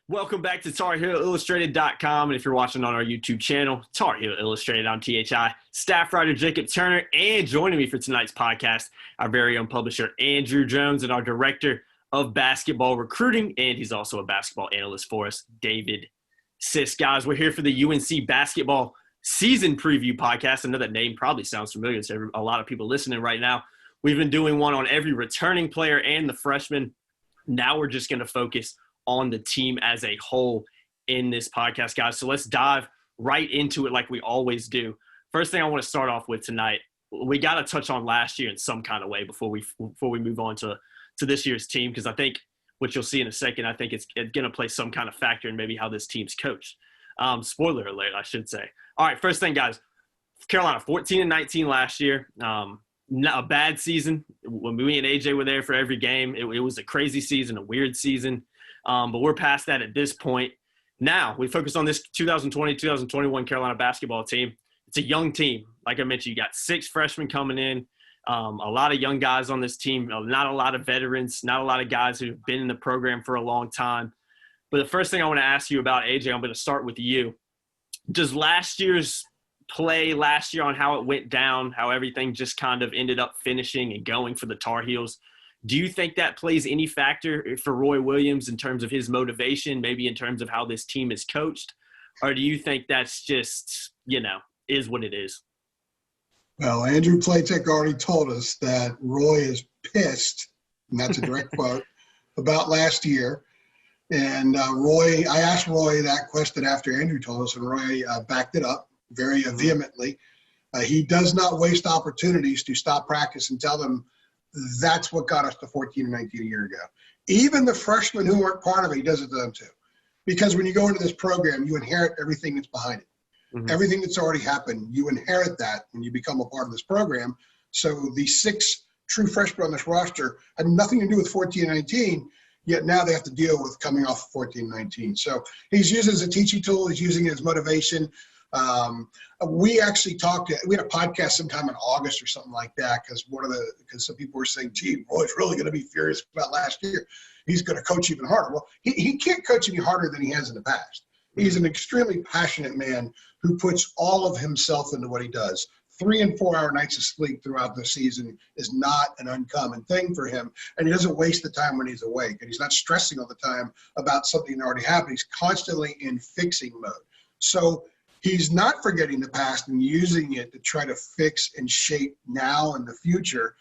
Welcome back to TarHeelIllustrated.com. And if you're watching on our YouTube channel, Tar Heel Illustrated on THI, staff writer Jacob Turner, and joining me for tonight's podcast, our very own publisher, Andrew Jones, and our director of basketball recruiting, and he's also a basketball analyst for us, David Sisk. Guys, we're here for the UNC basketball season preview podcast. I know that name probably sounds familiar to a lot of people listening right now. We've been doing one on every returning player and the freshman. Now we're just going to focus on the team as a whole in this podcast, guys. So let's dive right into it like we always do. First thing I want to start off with tonight, we got to touch on last year in some kind of way before we move on to this year's team, because I think what you'll see in a second, I think it's going to play some kind of factor in maybe how this team's coached. Spoiler alert, I should say. All right, first thing, guys, Carolina 14-19 last year. Not a bad season. When me and AJ were there for every game, it was a crazy season, a weird season. But we're past that at this point. Now we focus on this 2020-2021 Carolina basketball team. It's a young team. Like I mentioned, you got 6 freshmen coming in, a lot of young guys on this team, not a lot of veterans, not a lot of guys who've been in the program for a long time. But the first thing I want to ask you about, AJ, I'm going to start with you. Does last year's play last year on how it went down, how everything just kind of ended up finishing and going for the Tar Heels, do you think that plays any factor for Roy Williams in terms of his motivation, maybe in terms of how this team is coached? Or do you think that's just, is what it is? Well, Andrew Platek already told us that Roy is pissed, and that's a direct quote, about last year. And I asked Roy that question after Andrew told us, and Roy backed it up very vehemently. He does not waste opportunities to stop practice and tell them that's what got us to 14-19 a year ago. Even the freshmen who weren't part of it, he does it to them too. Because when you go into this program, you inherit everything that's behind it. Mm-hmm. Everything that's already happened, you inherit that when you become a part of this program. So the 6 true freshmen on this roster had nothing to do with 14-19, yet now they have to deal with coming off 14-19. So he's using it as a teaching tool. He's using it as motivation. We actually we had a podcast sometime in August or something like that, because some people were saying, gee, Roy's really going to be furious about last year. He's going to coach even harder. Well, he can't coach any harder than he has in the past. He's an extremely passionate man who puts all of himself into what he does. 3 and 4 hour nights of sleep throughout the season is not an uncommon thing for him. And he doesn't waste the time when he's awake. And he's not stressing all the time about something that already happened. He's constantly in fixing mode. So he's not forgetting the past and using it to try to fix and shape now and the future.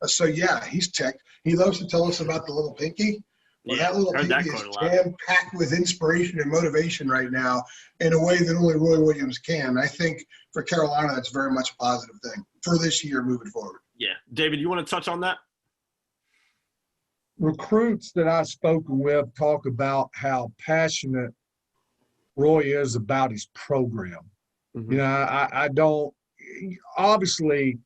So, yeah, he's ticked. He loves to tell us about the little pinky. Well, that little pinky is jam-packed with inspiration and motivation right now in a way that only Roy Williams can. I think for Carolina, that's very much a positive thing for this year moving forward. Yeah. David, you want to touch on that? Recruits that I've spoken with talk about how passionate Roy is about his program. Mm-hmm. I don't – obviously,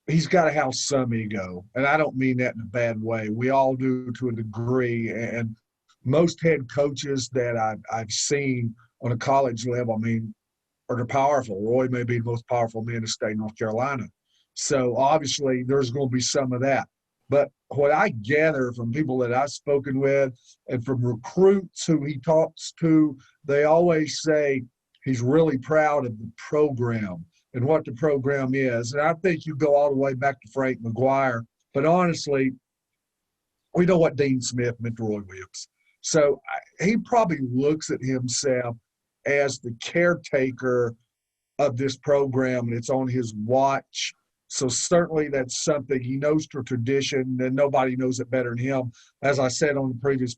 he's got to have some ego, and I don't mean that in a bad way. We all do to a degree, and most head coaches that I've seen on a college level, are powerful. Roy may be the most powerful man in the state of North Carolina. So, obviously, there's going to be some of that. But what I gather from people that I've spoken with and from recruits who he talks to, they always say he's really proud of the program and what the program is. And I think you go all the way back to Frank McGuire. But honestly, we know what Dean Smith meant to Roy Williams. So he probably looks at himself as the caretaker of this program, and it's on his watch. So certainly that's something he knows the tradition, and nobody knows it better than him. As I said on the previous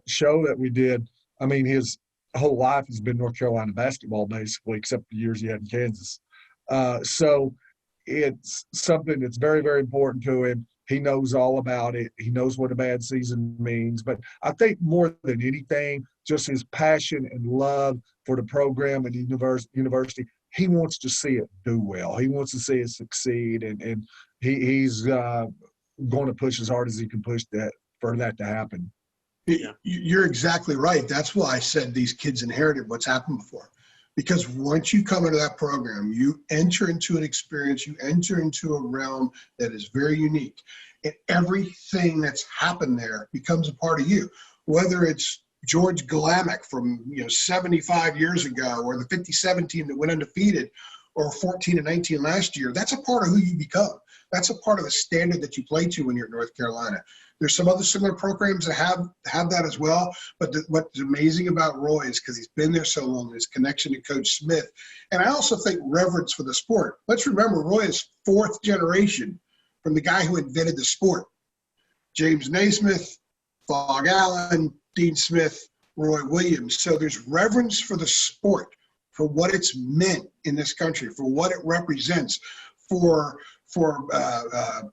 show that we did, his whole life has been North Carolina basketball, basically, except the years he had in Kansas. So it's something that's very, very important to him. He knows all about it. He knows what a bad season means. But I think more than anything, just his passion and love for the program and the university, he wants to see it do well. He wants to see it succeed, and he's going to push as hard as he can push for that to happen. You're exactly right. That's why I said these kids inherited what's happened before. Because once you come into that program, you enter into an experience, you enter into a realm that is very unique. And everything that's happened there becomes a part of you. Whether it's George Galamick from 75 years ago, or the 57 team that went undefeated, or 14-19 last year. That's a part of who you become. That's a part of the standard that you play to when you're at North Carolina. There's some other similar programs that have that as well. But what's amazing about Roy is because he's been there so long, his connection to Coach Smith. And I also think reverence for the sport. Let's remember, Roy is fourth generation from the guy who invented the sport. James Naismith, Fog Allen, Dean Smith, Roy Williams. So there's reverence for the sport, for what it's meant in this country, for what it represents, for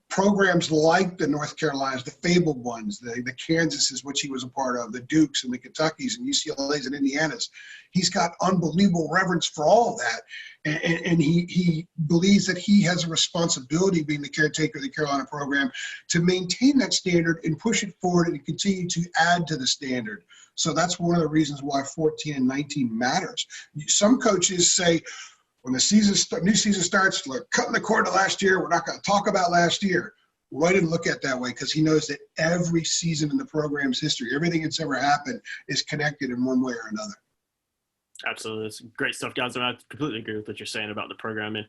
programs like the North Carolinas, the fabled ones, the Kansases, which he was a part of, the Dukes and the Kentuckys and UCLAs and Indianas. He's got unbelievable reverence for all of that. And he believes that he has a responsibility, being the caretaker of the Carolina program, to maintain that standard and push it forward and continue to add to the standard. So that's one of the reasons why 14 and 19 matters. Some coaches say, when the new season starts, look, cutting the cord to last year, we're not going to talk about last year. Roy didn't look at that way because he knows that every season in the program's history, everything that's ever happened, is connected in one way or another. Absolutely. It's great stuff, guys. I completely agree with what you're saying about the program. And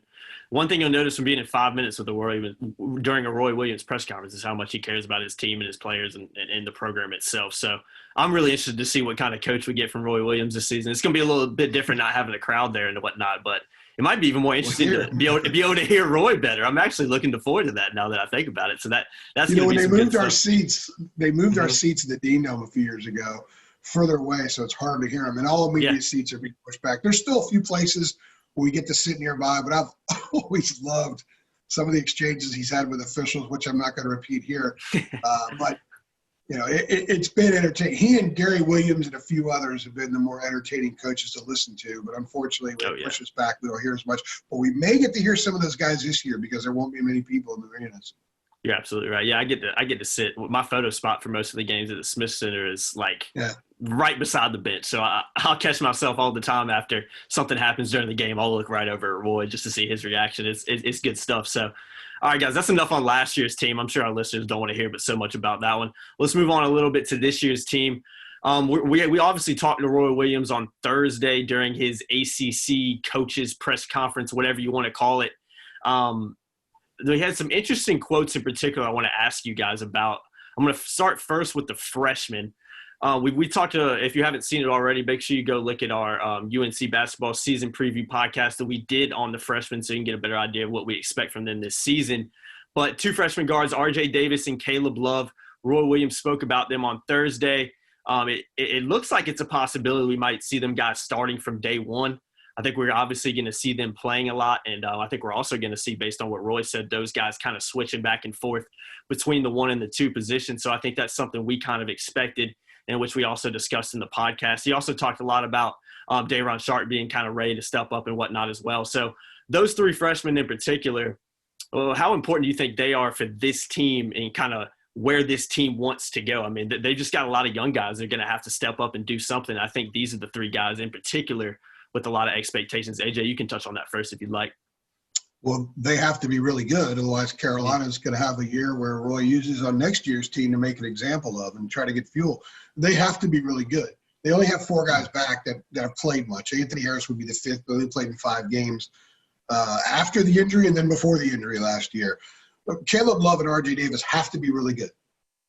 one thing you'll notice from being in 5 minutes with the Roy during a Roy Williams press conference is how much he cares about his team and his players and the program itself. So I'm really interested to see what kind of coach we get from Roy Williams this season. It's going to be a little bit different not having a crowd there and whatnot, but it might be even more interesting to be able to hear Roy better. I'm actually looking forward to that now that I think about it. So that's when they moved our seats, our seats in the Dean Dome a few years ago further away, so it's hard to hear them. And all media seats are being pushed back. There's still a few places where we get to sit nearby, but I've always loved some of the exchanges he's had with officials, which I'm not going to repeat here. But it's been entertaining. He and Gary Williams and a few others have been the more entertaining coaches to listen to. But unfortunately, when it pushes back, we don't hear as much. But we may get to hear some of those guys this year because there won't be many people in the arenas. You're absolutely right. Yeah, I get to sit. My photo spot for most of the games at the Smith Center is right beside the bench. So I'll catch myself all the time after something happens during the game. I'll look right over at Roy just to see his reaction. It's good stuff. So, all right, guys, that's enough on last year's team. I'm sure our listeners don't want to hear but so much about that one. Let's move on a little bit to this year's team. We obviously talked to Roy Williams on Thursday during his ACC coaches press conference, whatever you want to call it. They had some interesting quotes in particular I want to ask you guys about. I'm going to start first with the freshmen. We talked to, if you haven't seen it already, make sure you go look at our UNC basketball season preview podcast that we did on the freshmen so you can get a better idea of what we expect from them this season. But two freshman guards, RJ Davis and Caleb Love, Roy Williams spoke about them on Thursday. It looks like it's a possibility we might see them guys starting from day one. I think we're obviously going to see them playing a lot, and I think we're also going to see, based on what Roy said, those guys kind of switching back and forth between the 1 and the 2 positions. So I think that's something we kind of expected, and which we also discussed in the podcast. He also talked a lot about Day'Ron Sharp being kind of ready to step up and whatnot as well. So those 3 freshmen in particular, how important do you think they are for this team and kind of where this team wants to go? I mean, they just got a lot of young guys. They're going to have to step up and do something. I think these are the 3 guys in particular with a lot of expectations. AJ, you can touch on that first if you'd like. Well, they have to be really good. Otherwise, Carolina's going to have a year where Roy uses on next year's team to make an example of and try to get fuel. They have to be really good. They only have 4 guys back that have played much. Anthony Harris would be the 5th, but he played in 5 games after the injury and then before the injury last year. But Caleb Love and RJ Davis have to be really good,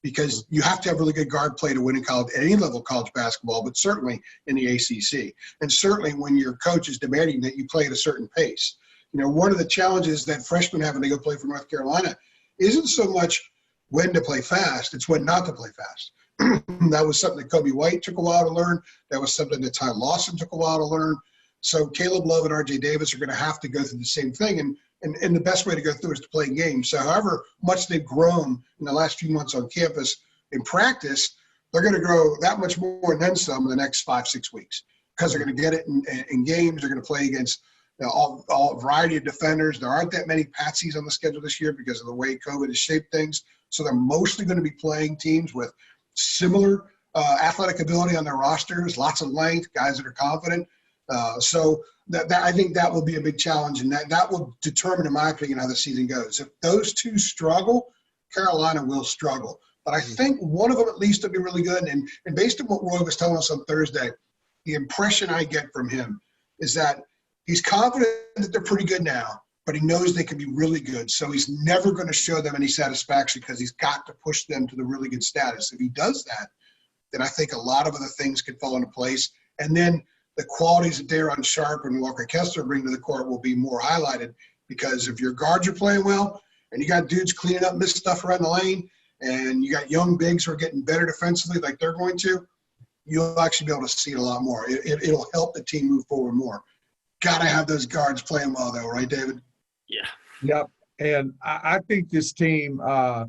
because you have to have really good guard play to win in college, at any level of college basketball, but certainly in the ACC. And certainly when your coach is demanding that you play at a certain pace. One of the challenges that freshmen have when they go play for North Carolina isn't so much when to play fast, it's when not to play fast. That was something that Kobe White took a while to learn. That was something that Ty Lawson took a while to learn. So Caleb Love and RJ Davis are going to have to go through the same thing. And the best way to go through is to play games. So however much they've grown in the last few months on campus in practice, they're going to grow that much more and then some in the next 5-6 weeks, because they're going to get it in games. They're going to play against all variety of defenders. There aren't that many patsies on the schedule this year because of the way COVID has shaped things. So they're mostly going to be playing teams with similar athletic ability on their rosters, lots of length, guys that are confident. So that I think that will be a big challenge, and that will determine, in my opinion, how the season goes. If those 2 struggle, Carolina will struggle. But I think one of them at least will be really good. And based on what Roy was telling us on Thursday, the impression I get from him is that he's confident that they're pretty good now, but he knows they can be really good. So he's never going to show them any satisfaction because he's got to push them to the really good status. If he does that, then I think a lot of other things could fall into place. And then the qualities that Daron Sharp and Walker Kessler bring to the court will be more highlighted, because if your guards are playing well and you got dudes cleaning up missed stuff around the lane and you got young bigs who are getting better defensively like they're going to, you'll actually be able to see it a lot more. It'll help the team move forward more. Got to have those guards playing well, though, right, David? Yeah. Yep. And I think this team, the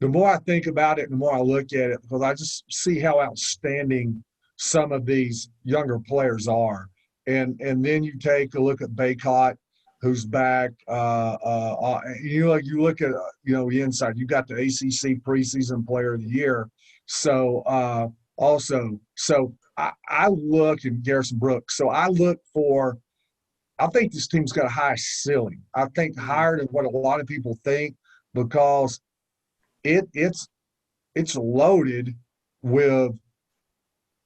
more I think about it, the more I look at it, because I just see how outstanding some of these younger players are. And then you take a look at Baycott, who's back. You look at the inside. You got the ACC preseason player of the year. So I look in Garrison Brooks. So I look for. I think this team's got a high ceiling. I think higher than what a lot of people think, because it's loaded with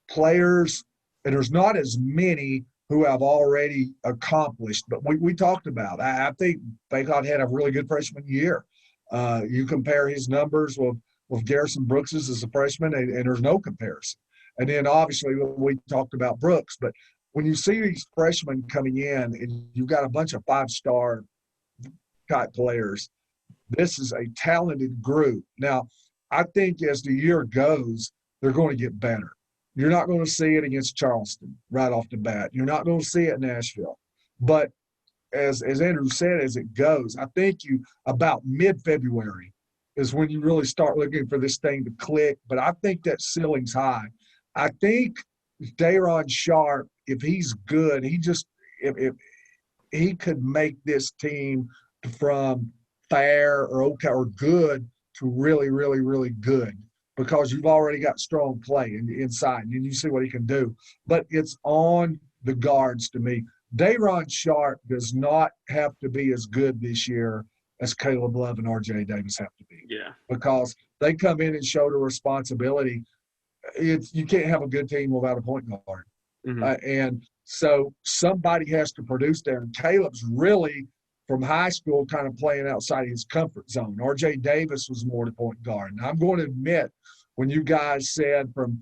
players, and there's not as many who have already accomplished. But we talked about. I think Baycott had a really good freshman year. You compare his numbers with Garrison Brooks's as a freshman, and there's no comparison. And then obviously we talked about Brooks, but when you see these freshmen coming in and you've got a bunch of five-star type players, this is a talented group. Now, I think as the year goes, they're going to get better. You're not going to see it against Charleston right off the bat. You're not going to see it in Nashville. But as Andrew said, as it goes, I think about mid-February is when you really start looking for this thing to click. But I think that ceiling's high. I think Daron Sharp, if he's good, if he could make this team from fair or okay or good to really, really, really good, because you've already got strong play inside, and you see what he can do. But it's on the guards to me. Daron Sharp does not have to be as good this year as Caleb Love and R.J. Davis have to be. Yeah. Because they come in and show the responsibility. You can't have a good team without a point guard. Mm-hmm. And so somebody has to produce there. And Caleb's really, from high school, kind of playing outside his comfort zone. R.J. Davis was more the point guard. And I'm going to admit, when you guys said from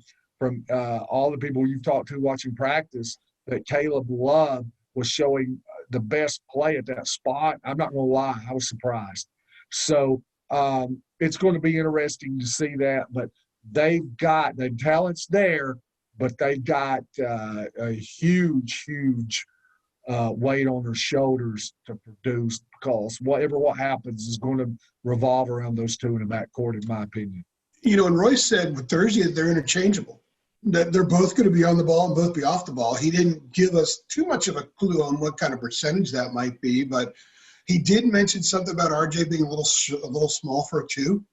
all the people you've talked to watching practice that Caleb Love was showing the best play at that spot, I'm not going to lie, I was surprised. So it's going to be interesting to see that. But the talent's there, but they've got a huge weight on their shoulders to produce, because what happens is going to revolve around those two in the backcourt, in my opinion. And Roy said with Thursday that they're interchangeable, that they're both going to be on the ball and both be off the ball. He didn't give us too much of a clue on what kind of percentage that might be, but he did mention something about RJ being a little small for a two,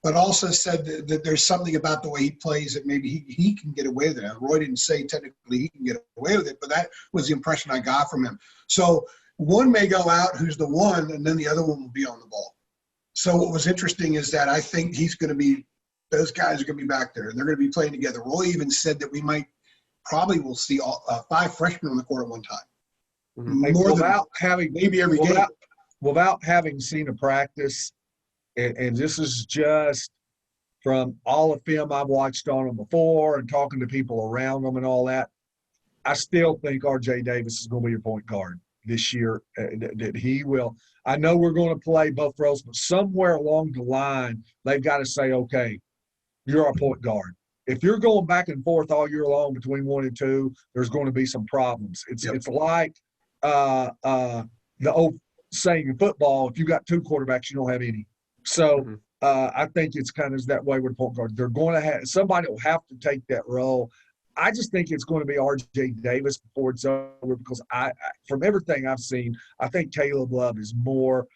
but also said that there's something about the way he plays that maybe he can get away with it. Now, Roy didn't say technically he can get away with it, but that was the impression I got from him. So one may go out who's the one, and then the other one will be on the ball. So what was interesting is that I think those guys are going to be back there. They're going to be playing together. Roy even said that we will see 5 freshmen on the court at one time. Mm-hmm. Maybe every game. Without having seen a practice, and this is just from all the film I've watched on them before and talking to people around them and all that, I still think R.J. Davis is going to be your point guard this year, that he will. I know we're going to play both roles, but somewhere along the line, they've got to say, okay, you're our point guard. If you're going back and forth all year long between 1 and 2, there's going to be some problems. It's like the old saying in football, if you got 2 quarterbacks, you don't have any. So I think it's kind of that way with point guard. They're going to have – somebody will have to take that role. I just think it's going to be R.J. Davis before it's over, because from everything I've seen, I think Caleb Love is more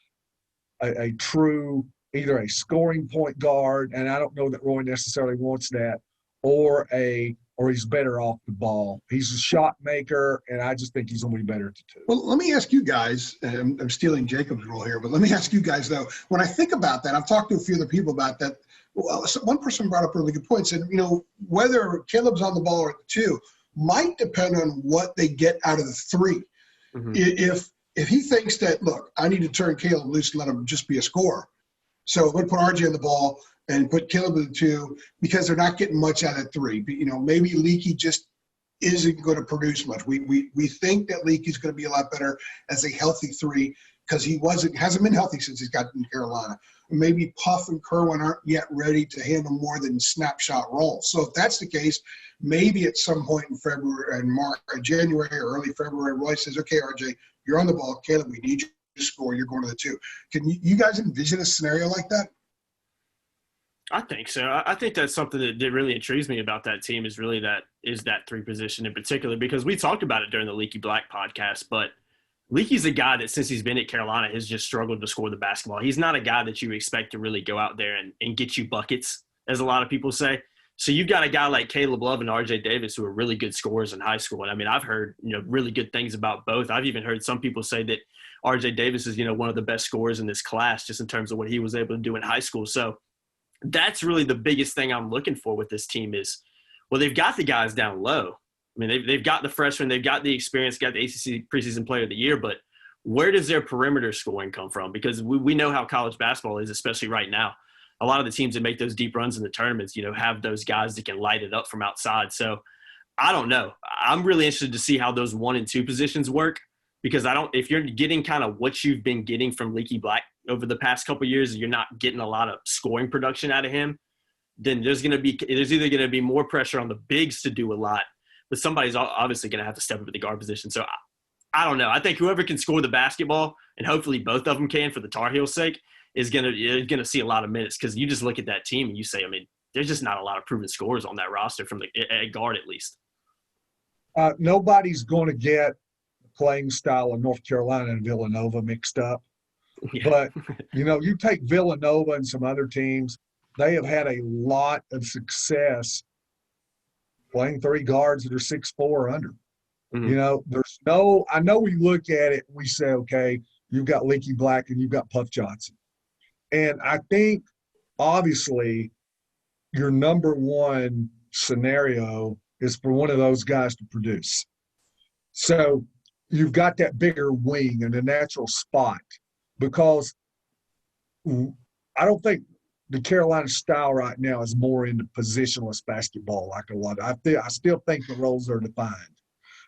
a true either a scoring point guard, and I don't know that Roy necessarily wants that, or a or he's better off the ball. He's a shot maker, and I just think he's going to be better at the two. Well, let me ask you guys, and I'm stealing Jacob's role here, but let me ask you guys, though, when I think about that, I've talked to a few other people about that. Well, one person brought up a really good point, said, whether Caleb's on the ball or at the two might depend on what they get out of the three. Mm-hmm. If he thinks that, look, I need to turn Caleb loose and let him just be a scorer, so I'm going to put RJ on the ball and put Caleb at the two because they're not getting much out of three. But, maybe Leaky just isn't going to produce much. We think that Leaky's going to be a lot better as a healthy three because he hasn't been healthy since he's gotten to Carolina. Maybe Puff and Kerwin aren't yet ready to handle more than snapshot roles. So if that's the case, maybe at some point in February and January or early February, Roy says, okay, RJ, you're on the ball. Caleb, we need you to score. You're going to the two. Can you guys envision a scenario like that? I think so. I think that's something that really intrigues me about that team is really that three position in particular, because we talked about it during the Leaky Black podcast, but Leaky's a guy that since he's been at Carolina has just struggled to score the basketball. He's not a guy that you expect to really go out there and get you buckets, as a lot of people say. So you've got a guy like Caleb Love and RJ Davis who are really good scorers in high school. And I mean, I've heard, really good things about both. I've even heard some people say that RJ Davis is, one of the best scorers in this class just in terms of what he was able to do in high school. So that's really the biggest thing I'm looking for with this team is, well, they've got the guys down low. I mean, they've got the freshmen, they've got the experience, got the ACC preseason player of the year, but where does their perimeter scoring come from? Because we know how college basketball is, especially right now. A lot of the teams that make those deep runs in the tournaments, have those guys that can light it up from outside. So I don't know. I'm really interested to see how those 1 and 2 positions work, because if you're getting kind of what you've been getting from Leaky Black over the past couple of years, you're not getting a lot of scoring production out of him, then there's either going to be more pressure on the bigs to do a lot, but somebody's obviously going to have to step up at the guard position. So I don't know. I think whoever can score the basketball, and hopefully both of them can for the Tar Heels' sake, is going to see a lot of minutes, because you just look at that team and you say, I mean, there's just not a lot of proven scorers on that roster from at guard at least. Nobody's going to get the playing style of North Carolina and Villanova mixed up. Yeah. But, you take Villanova and some other teams, they have had a lot of success playing three guards that are 6'4" or under. Mm-hmm. I know we look at it, we say, okay, you've got Leaky Black and you've got Puff Johnson. And I think, obviously, your number one scenario is for one of those guys to produce. So you've got that bigger wing and a natural spot, because I don't think the Carolina style right now is more into positionless basketball like a lot. I still think the roles are defined.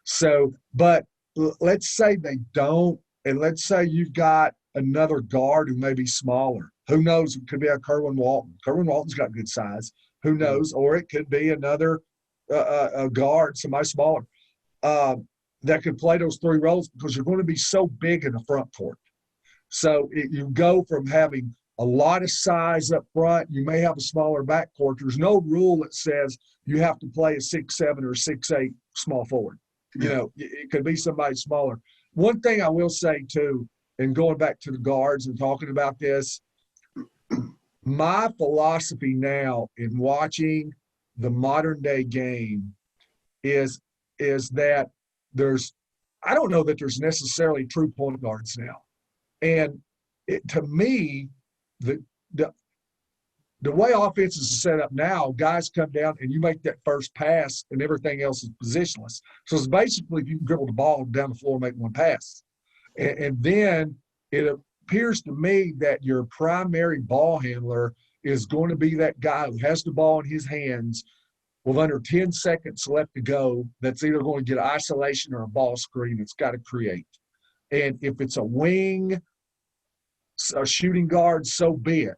So, but let's say they don't, and let's say you've got another guard who may be smaller. Who knows? It could be a Kerwin Walton. Kerwin Walton's got good size. Who knows? Or it could be another a guard, somebody smaller, that could play those three roles, because you're going to be so big in the front court. So you go from having a lot of size up front, you may have a smaller backcourt. There's no rule that says you have to play a 6'7" or 6'8" small forward. It could be somebody smaller. One thing I will say, too, and going back to the guards and talking about this, my philosophy now in watching the modern day game is that I don't know that there's necessarily true point guards now. And to me, the way offenses are set up now, guys come down and you make that first pass and everything else is positionless. So it's basically if you can dribble the ball down the floor and make one pass. And then it appears to me that your primary ball handler is going to be that guy who has the ball in his hands with under 10 seconds left to go, that's either going to get isolation or a ball screen it's got to create. And if it's a wing, a shooting guard, so be it.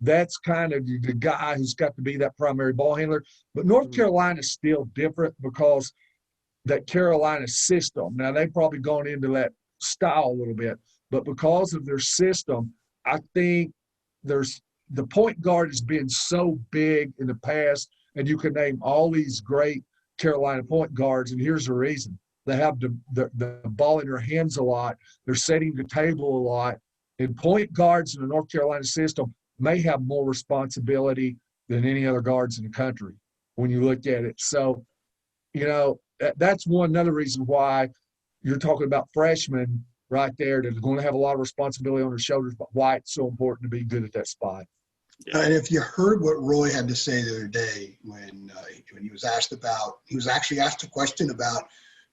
That's kind of the guy who's got to be that primary ball handler. But North Carolina is still different because that Carolina system, now they've probably gone into that style a little bit, but because of their system, I think the point guard has been so big in the past, and you can name all these great Carolina point guards, and here's the reason. They have the ball in their hands a lot. They're setting the table a lot. And point guards in the North Carolina system may have more responsibility than any other guards in the country when you look at it. So That's another reason why you're talking about freshmen right there that are going to have a lot of responsibility on their shoulders, but why it's so important to be good at that spot. And if you heard what Roy had to say the other day when he was actually asked a question about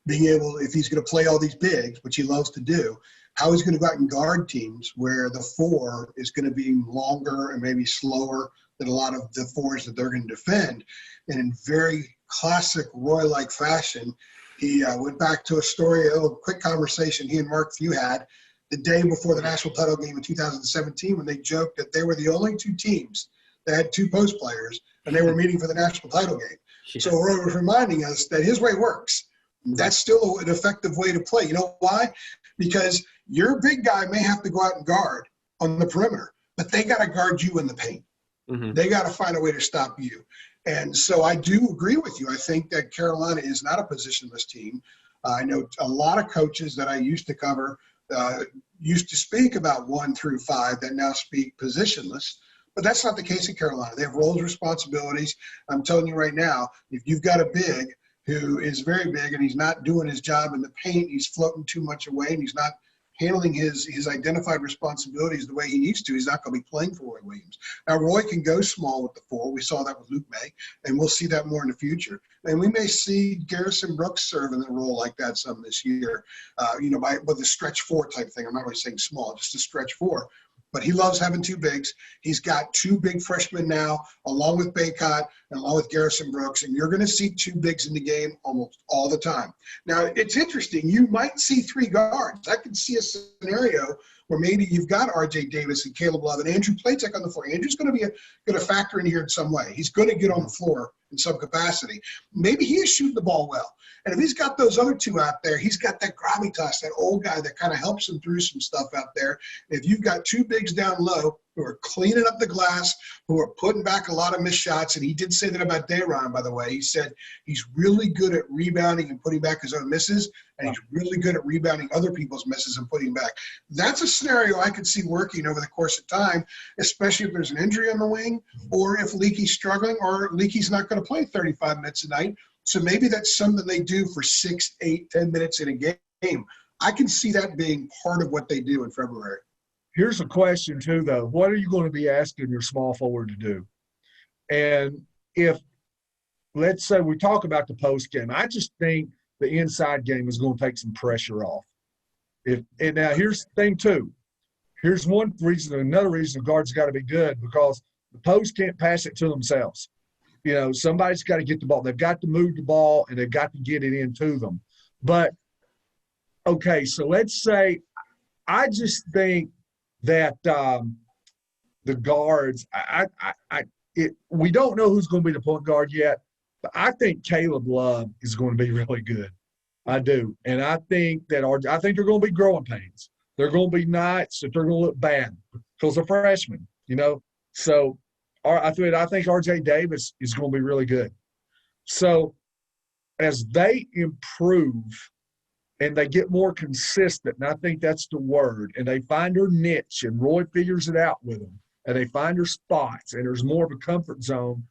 being able, if he's going to play all these bigs, which he loves to do, how he's going to go out and guard teams where the 4 is going to be longer and maybe slower than a lot of the 4s that they're going to defend. And in very classic Roy-like fashion, he went back to a story, a little quick conversation he and Mark Few had the day before the national title game in 2017 when they joked that they were the only 2 teams that had 2 post players and they were meeting for the national title game. Yeah. So Roy was reminding us that his way works. That's still an effective way to play. You know why? Because your big guy may have to go out and guard on the perimeter, but they got to guard you in the paint. Mm-hmm. They got to find a way to stop you. And so I do agree with you. I think that Carolina is not a positionless team. I know a lot of coaches that I used to cover used to speak about 1 through 5 that now speak positionless, but that's not the case in Carolina. They have roles, responsibilities. I'm telling you right now, if you've got a big who is very big and he's not doing his job in the paint, he's floating too much away and he's not handling his identified responsibilities the way he needs to, he's not going to be playing for Roy Williams. Now, Roy can go small with the 4. We saw that with Luke May, and we'll see that more in the future. And we may see Garrison Brooks serve in a role like that some this year, with a stretch 4 type thing. I'm not really saying small, just a stretch 4. But he loves having 2 bigs. He's got 2 big freshmen now, along with Baycott and along with Garrison Brooks, and you're going to see 2 bigs in the game almost all the time. Now, it's interesting. You might see 3 guards. I can see a scenario where maybe you've got R.J. Davis and Caleb Love and Andrew Platek on the floor. Andrew's going to factor in here in some way. He's going to get on the floor in some capacity. Maybe he is shooting the ball well. And if he's got those other 2 out there, he's got that gravitas, that old guy that kind of helps him through some stuff out there. If you've got 2 bigs down low who are cleaning up the glass, who are putting back a lot of missed shots, and he did say that about Dayron, by the way. He said he's really good at rebounding and putting back his own misses, and he's really good at rebounding other people's misses and putting back. That's a scenario I could see working over the course of time, especially if there's an injury on the wing or if Leakey's struggling or Leakey's not going to play 35 minutes a night. So maybe that's something they do for 6, 8, 10 minutes in a game. I can see that being part of what they do in February. Here's a question, too, though. What are you going to be asking your small forward to do? And if, let's say we talk about the post game, I just think the inside game is going to take some pressure off. And now here's the thing, too. Here's one reason, another reason the guards got to be good, because the post can't pass it to themselves. Somebody's got to get the ball. They've got to move the ball, and they've got to get it into them. But, okay, so let's say I just think that the guards we don't know who's going to be the point guard yet, but I think Caleb Love is going to be really good. I do. And I think they're going to be growing pains. They're going to be nights that they're going to look bad because they're freshmen, So I think R.J. Davis is going to be really good. So as they improve and they get more consistent, and I think that's the word, and they find their niche, and Roy figures it out with them, and they find their spots, and there's more of a comfort zone,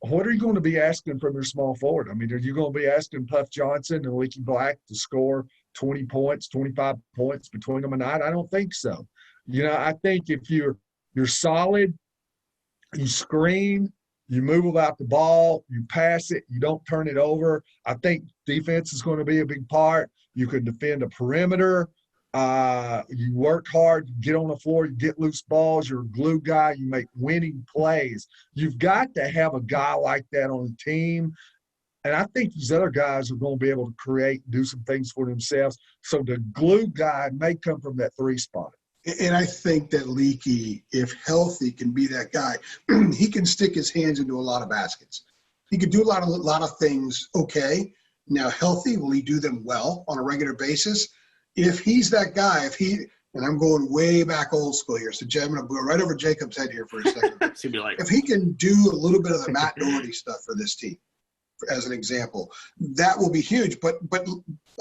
what are you going to be asking from your small forward? I mean, are you going to be asking Puff Johnson and Leaky Black to score 20 points, 25 points between them a night? I don't think so. I think if you're solid, you screen, you move without the ball, you pass it, you don't turn it over. I think defense is going to be a big part. You can defend a perimeter. You work hard, you get on the floor, you get loose balls, you're a glue guy, you make winning plays. You've got to have a guy like that on the team. And I think these other guys are going to be able to create and do some things for themselves. So the glue guy may come from that 3 spot. And I think that Leakey, if healthy, can be that guy. He can stick his hands into a lot of baskets. He could do a lot of things okay. Now, healthy, will he do them well on a regular basis? If he's that guy, and I'm going way back old school here, so I'm going to go right over Jacob's head here for a second. If he can do a little bit of the Matt Doherty stuff for this team, as an example, that will be huge. But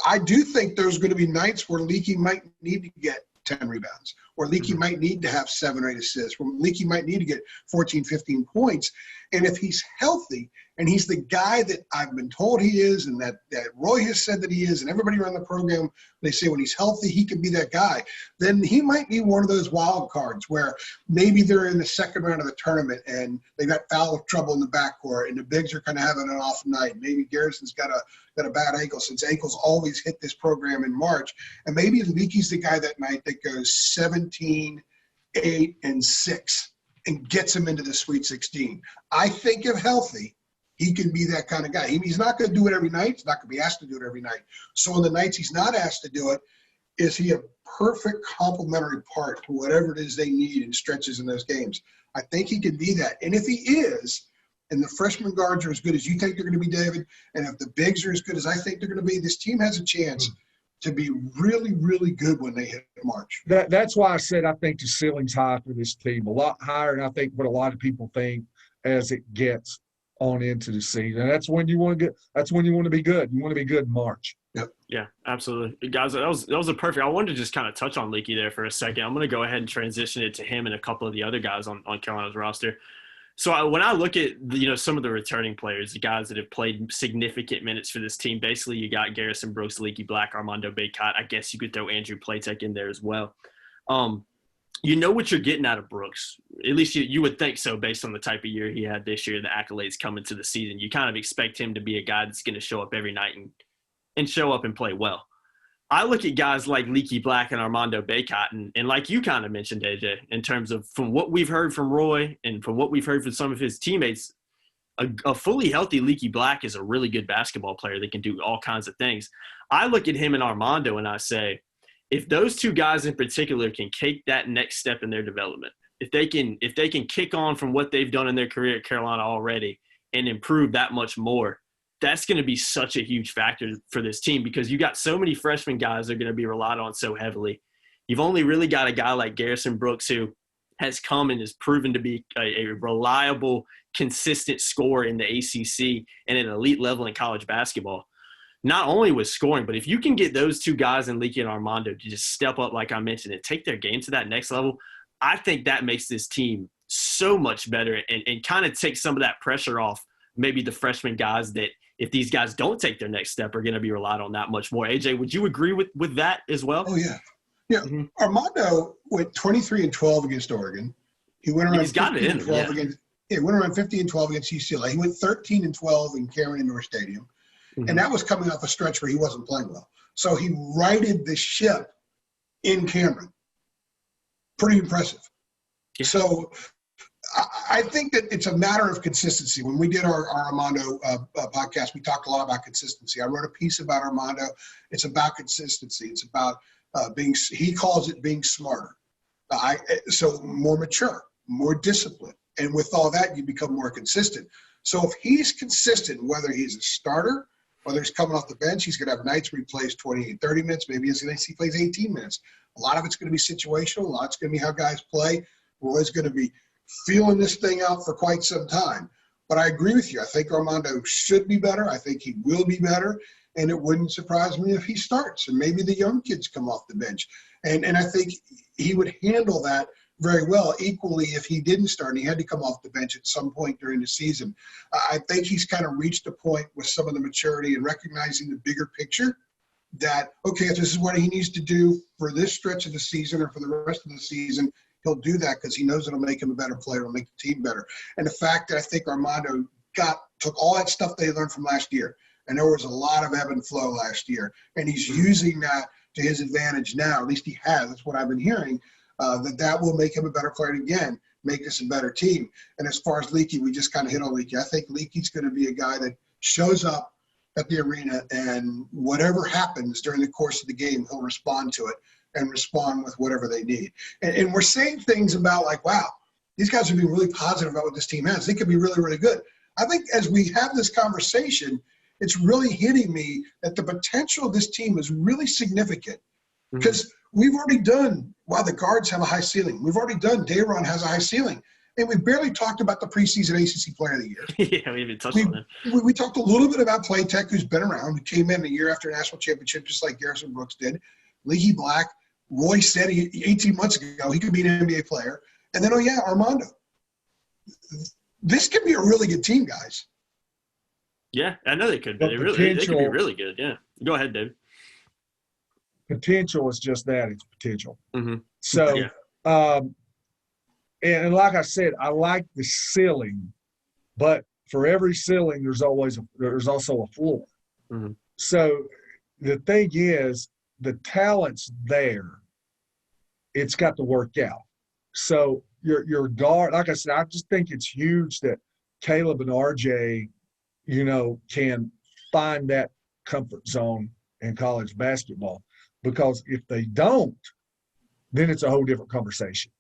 I do think there's going to be nights where Leakey might need to get 10 rebounds, or Leakey might need to have 7 or 8 assists, or Leakey might need to get 14, 15 points. And if he's healthy and he's the guy that I've been told he is, and that Roy has said that he is, and everybody around the program, they say when he's healthy, he can be that guy, then he might be one of those wild cards where maybe they're in the second round of the tournament and they got foul trouble in the backcourt and the bigs are kind of having an off night. Maybe Garrison's got a bad ankle, since ankles always hit this program in March. And maybe Leakey's the guy that night that goes 17, 8, and 6 and gets him into the Sweet 16. I think if healthy, he can be that kind of guy. He's not going to do it every night. He's not going to be asked to do it every night. So on the nights he's not asked to do it, is he a perfect complementary part to whatever it is they need in stretches in those games? I think he can be that. And if he is, and the freshman guards are as good as you think they're going to be, David, and if the bigs are as good as I think they're going to be, this team has a chance to be really, really good when they hit March. That's why I said I think the ceiling's high for this team, a lot higher than I think what a lot of people think as it gets on into the season. And that's when you want to get. That's when you want to be good. You want to be good in March. Yep. Yeah, absolutely, guys. That was a perfect. I wanted to just kind of touch on Leakey there for a second. I'm going to go ahead and transition it to him and a couple of the other guys on Carolina's roster. So when I look at some of the returning players, the guys that have played significant minutes for this team, basically you got Garrison Brooks, Leaky Black, Armando Bacot. I guess you could throw Andrew Platek in there as well. You know what you're getting out of Brooks. At least you would think so based on the type of year he had this year, the accolades coming to the season. You kind of expect him to be a guy that's going to show up every night and show up and play well. I look at guys like Leaky Black and Armando Bacot, and like you kind of mentioned, AJ, in terms of from what we've heard from Roy and from what we've heard from some of his teammates, a fully healthy Leaky Black is a really good basketball player that can do all kinds of things. I look at him and Armando and I say, if those two guys in particular can take that next step in their development, if they can kick on from what they've done in their career at Carolina already and improve that much more, that's going to be such a huge factor for this team, because you got so many freshman guys that are going to be relied on so heavily. You've only really got a guy like Garrison Brooks who has come and has proven to be a reliable, consistent scorer in the ACC and at an elite level in college basketball. Not only with scoring, but if you can get those two guys in Leaky and Armando to just step up, like I mentioned, and take their game to that next level, I think that makes this team so much better and kind of takes some of that pressure off maybe the freshman guys that, if these guys don't take their next step, are going to be relied on that much more. AJ, would you agree with that as well? Oh, yeah. Yeah. Mm-hmm. Armando went 23-12 against Oregon. He went around 15-12 against – went around 15-12 against UCLA. He went 13-12 in Cameron Indoor Stadium. Mm-hmm. And that was coming off a stretch where he wasn't playing well. So he righted the ship in Cameron. Pretty impressive. Yeah. So – I think that it's a matter of consistency. When we did our Armando podcast, we talked a lot about consistency. I wrote a piece about Armando. It's about consistency. It's about he calls it being smarter. So more mature, more disciplined. And with all that, you become more consistent. So if he's consistent, whether he's a starter, whether he's coming off the bench, he's going to have nights where he plays 28, 30 minutes. Maybe he plays 18 minutes. A lot of it's going to be situational. A lot it's going to be how guys play. Roy's going to be feeling this thing out for quite some time. But I agree with you. I think Armando should be better. I think he will be better. And it wouldn't surprise me if he starts and maybe the young kids come off the bench. And I think he would handle that very well, equally if he didn't start and he had to come off the bench at some point during the season. I think he's kind of reached a point with some of the maturity and recognizing the bigger picture that, okay, if this is what he needs to do for this stretch of the season or for the rest of the season, he'll do that because he knows it'll make him a better player, it'll make the team better. And the fact that I think Armando took all that stuff they learned from last year, and there was a lot of ebb and flow last year, and he's using that to his advantage now. At least he has. That's what I've been hearing, that will make him a better player again, make us a better team. And as far as Leaky, we just kind of hit on Leaky. I think Leaky's going to be a guy that shows up at the arena, and whatever happens during the course of the game, he'll respond to it and respond with whatever they need. And we're saying things about like, wow, these guys are being really positive about what this team has. They could be really, really good. I think as we have this conversation, it's really hitting me that the potential of this team is really significant because we've already done, while the guards have a high ceiling, we've already done Dayron has a high ceiling. And we barely talked about the preseason ACC Player of the Year. Yeah, we haven't touched on that. We talked a little bit about Platek, who's been around, who came in a year after a national championship, just like Garrison Brooks did. Leaky Black, Roy said 18 months ago he could be an NBA player. And then, Armando. This could be a really good team, guys. Yeah, I know they could be. But They could be really good. Yeah. Go ahead, David. potential is just that, it's potential. Mm-hmm. So, Yeah. And like I said, I like the ceiling, but for every ceiling, there's also a floor. Mm-hmm. So the thing is, the talent's there. It's got to work out. So your guard, like I said, I just think it's huge that Caleb and RJ, can find that comfort zone in college basketball. Because if they don't, then it's a whole different conversation.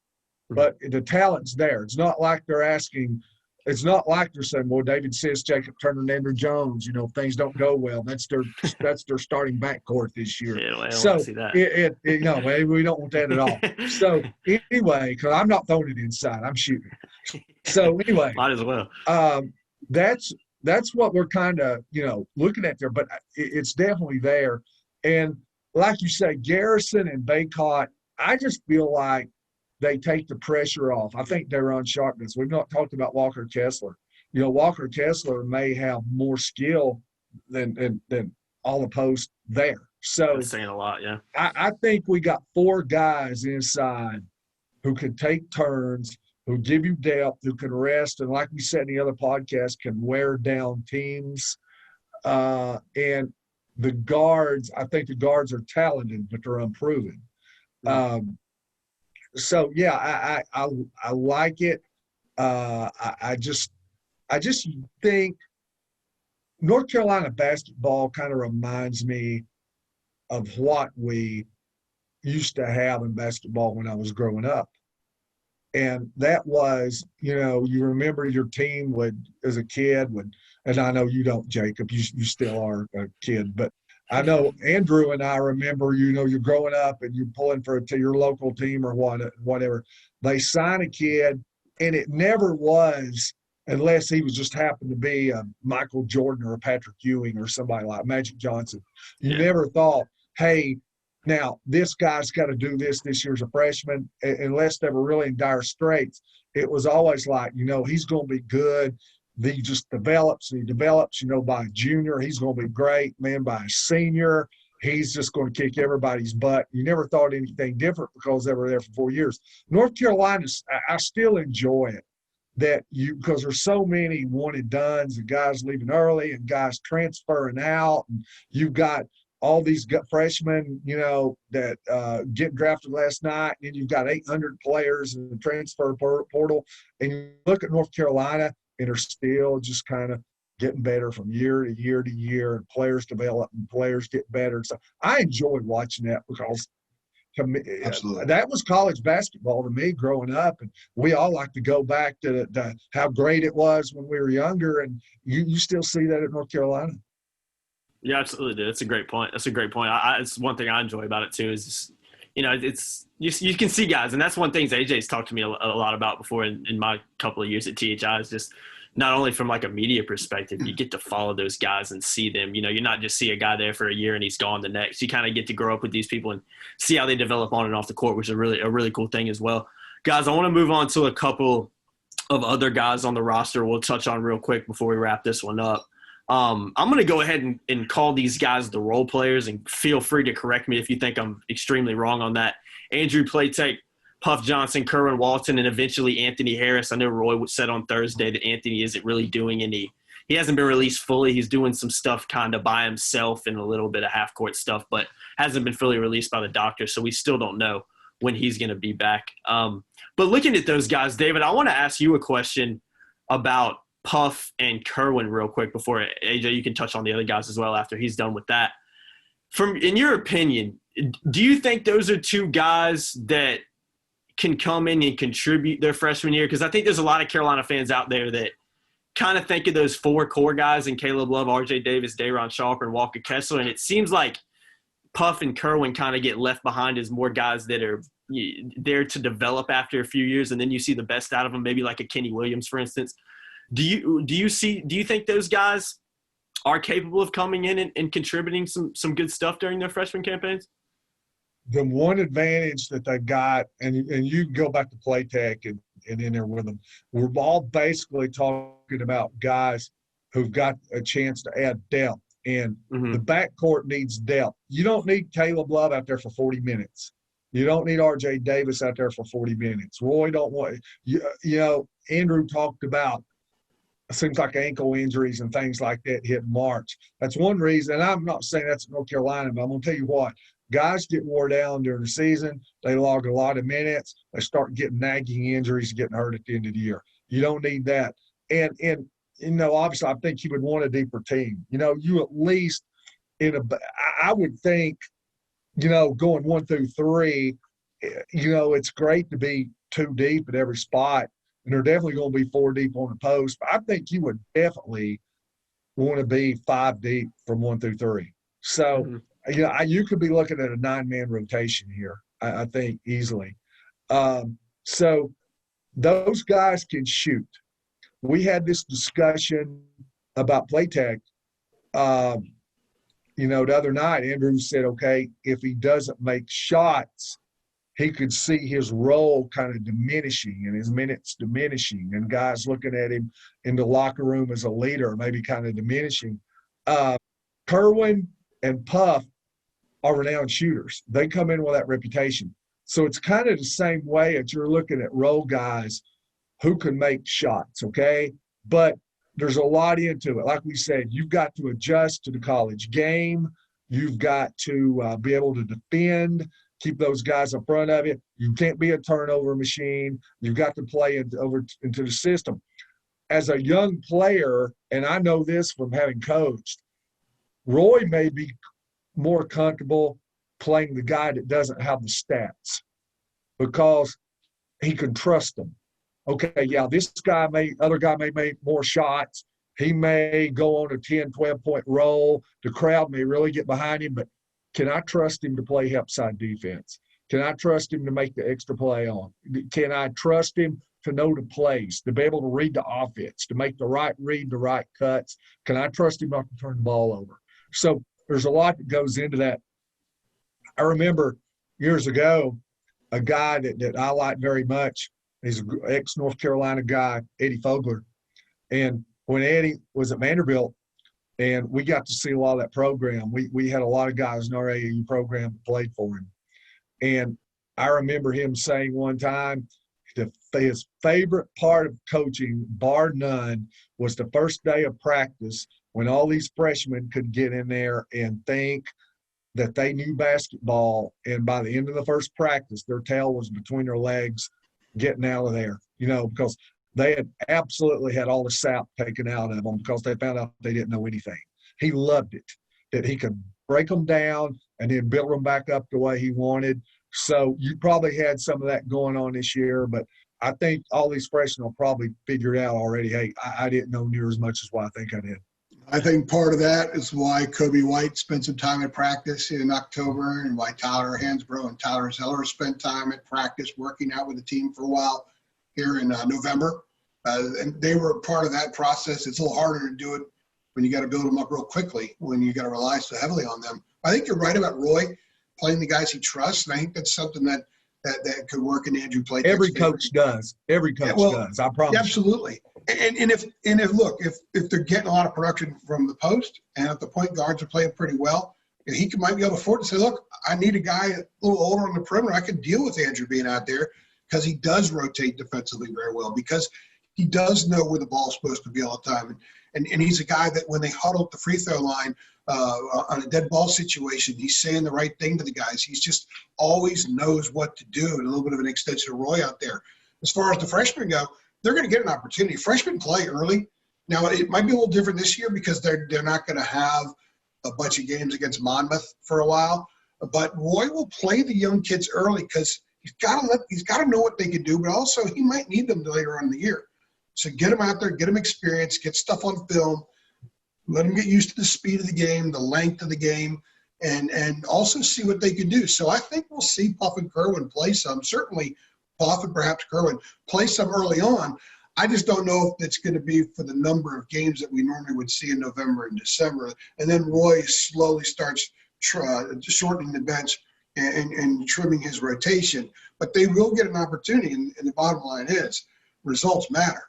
But the talent's there. It's not like they're saying, well, David Sisk, Jacob Turner, and Andrew Jones, things don't go well. That's their starting backcourt this year. Yeah, well, I don't So want to see that. we don't want that at all. So anyway, because I'm not throwing it inside, I'm shooting. So anyway, might as well. That's what we're kind of looking at there. But it's definitely there. And like you say, Garrison and Baycott, I just feel like they take the pressure off. I think they're on sharpness. We've not talked about Walker Kessler. Walker Kessler may have more skill than all the posts there. So that's saying a lot, yeah. I think we got 4 guys inside who can take turns, who give you depth, who can rest, and like we said in the other podcast, can wear down teams. And the guards, I think the guards are talented, but they're unproven. Mm-hmm. So yeah, I like it. I just think North Carolina basketball kind of reminds me of what we used to have in basketball when I was growing up. And that was, you remember your team as a kid and I know you don't, Jacob, you still are a kid, but I know Andrew and I remember, you're growing up and you're pulling for your local team or whatever. They sign a kid, and it never was, unless he was just happened to be a Michael Jordan or a Patrick Ewing or somebody like Magic Johnson. You never thought, hey, now this guy's got to do this year as a freshman, unless they were really in dire straits. It was always like, he's going to be good. He just develops, by a junior, he's going to be great. Man, by a senior, he's just going to kick everybody's butt. You never thought anything different because they were there for 4 years. North Carolina, I still enjoy it because there's so many one and dones and guys leaving early and guys transferring out. And you've got all these freshmen, that get drafted last night, and you've got 800 players in the transfer portal. And you look at North Carolina, and they're still just kind of getting better from year to year to year, and players develop and players get better. So I enjoyed watching that because to me, that was college basketball to me growing up. And we all like to go back to how great it was when we were younger, and you still see that at North Carolina. Yeah, absolutely, dude. That's a great point. It's one thing I enjoy about it too. Is just, it's you can see guys, and that's one thing AJ's talked to me a lot about before in my couple of years at THI. Is just not only from like a media perspective, you get to follow those guys and see them. You're not just see a guy there for a year and he's gone the next. You kind of get to grow up with these people and see how they develop on and off the court, which is a really cool thing as well. Guys, I want to move on to a couple of other guys on the roster we'll touch on real quick before we wrap this one up. I'm going to go ahead and call these guys the role players, and feel free to correct me if you think I'm extremely wrong on that. Andrew Platek, Puff Johnson, Kerwin Walton, and eventually Anthony Harris. I know Roy said on Thursday that Anthony isn't really doing any – he hasn't been released fully. He's doing some stuff kind of by himself and a little bit of half-court stuff, but hasn't been fully released by the doctor, so we still don't know when he's going to be back. But looking at those guys, David, I want to ask you a question about – Puff and Kerwin real quick before AJ, you can touch on the other guys as well after he's done with that. In your opinion, do you think those are 2 guys that can come in and contribute their freshman year? Because I think there's a lot of Carolina fans out there that kind of think of those 4 core guys in Caleb Love, RJ Davis, Day'Ron Sharper, and Walker Kessler, and it seems like Puff and Kerwin kind of get left behind as more guys that are there to develop after a few years, and then you see the best out of them, maybe like a Kenny Williams, for instance. Do you think those guys are capable of coming in and contributing some good stuff during their freshman campaigns? The one advantage that they've got, and you can go back to Playtech and in there with them, we're all basically talking about guys who've got a chance to add depth. And the backcourt needs depth. You don't need Caleb Love out there for 40 minutes. You don't need R.J. Davis out there for 40 minutes. Roy don't want you know, Andrew talked about it seems like ankle injuries and things like that hit March. That's one reason, and I'm not saying that's North Carolina, but I'm going to tell you what, guys get wore down during the season. They log a lot of minutes. They start getting nagging injuries, getting hurt at the end of the year. You don't need that. And you know, obviously, I think you would want a deeper team. You know, you at least I would think, you know, going 1 through 3, you know, it's great to be 2 deep at every spot. And they're definitely going to be 4 deep on the post. But I think you would definitely want to be 5 deep from 1 through 3. So, you know, you could be looking at a 9-man rotation here, I think, easily. So those guys can shoot. We had this discussion about Playtech, you know, the other night. Andrew said, okay, if he doesn't make shots, he could see his role kind of diminishing and his minutes diminishing, and guys looking at him in the locker room as a leader maybe kind of diminishing. Kerwin and Puff are renowned shooters. They come in with that reputation. So it's kind of the same way that you're looking at role guys who can make shots, okay? But there's a lot into it. Like we said, you've got to adjust to the college game. You've got to be able to defend, keep those guys in front of you. You can't be a turnover machine. You've got to play over into the system. As a young player, and I know this from having coached, Roy may be more comfortable playing the guy that doesn't have the stats because he can trust them. Okay, yeah, other guy may make more shots. He may go on a 10, 12-point roll. The crowd may really get behind him, but can I trust him to play help side defense? Can I trust him to make the extra play on? Can I trust him to know the plays, to be able to read the offense, to make the right read, the right cuts? Can I trust him not to turn the ball over? So there's a lot that goes into that. I remember years ago a guy that I like very much. He's an ex-North Carolina guy, Eddie Fogler. And when Eddie was at Vanderbilt, and we got to see a lot of that program, we had a lot of guys in our AAU program that played for him. And I remember him saying one time his favorite part of coaching, bar none, was the first day of practice when all these freshmen could get in there and think that they knew basketball. And by the end of the first practice, their tail was between their legs getting out of there, you know, because they had absolutely had all the sap taken out of them because they found out they didn't know anything. He loved it, that he could break them down and then build them back up the way he wanted. So you probably had some of that going on this year, but I think all these freshmen will probably figure it out already. Hey, I didn't know near as much as what I think I did. I think part of that is why Kobe White spent some time at practice in October, and why Tyler Hansbrough and Tyler Zeller spent time at practice working out with the team for a while here in November. And they were part of that process. It's a little harder to do it when you got to build them up real quickly, when you got to rely so heavily on them. I think you're right about Roy playing the guys he trusts, and I think that's something that could work in Andrew Playtech's Every coach does. Every coach does. I promise. Absolutely. And if they're getting a lot of production from the post, and if the point guards are playing pretty well, he might be able to afford to say, look, I need a guy a little older on the perimeter. I can deal with Andrew being out there because he does rotate defensively very well, because he does know where the ball's supposed to be all the time. And he's a guy that when they huddle at the free throw line on a dead ball situation, he's saying the right thing to the guys. He's just always knows what to do, and a little bit of an extension of Roy out there. As far as the freshmen go, they're going to get an opportunity. Freshmen play early. Now, it might be a little different this year because they're not going to have a bunch of games against Monmouth for a while. But Roy will play the young kids early because he's got to know what they can do, but also he might need them later on in the year. So get them out there, get them experience, get stuff on film, let them get used to the speed of the game, the length of the game, and also see what they can do. So I think we'll see Puff and Kerwin play some. Certainly Puff and perhaps Kerwin play some early on. I just don't know if it's going to be for the number of games that we normally would see in November and December. And then Roy slowly starts shortening the bench and trimming his rotation. But they will get an opportunity, and the bottom line is results matter.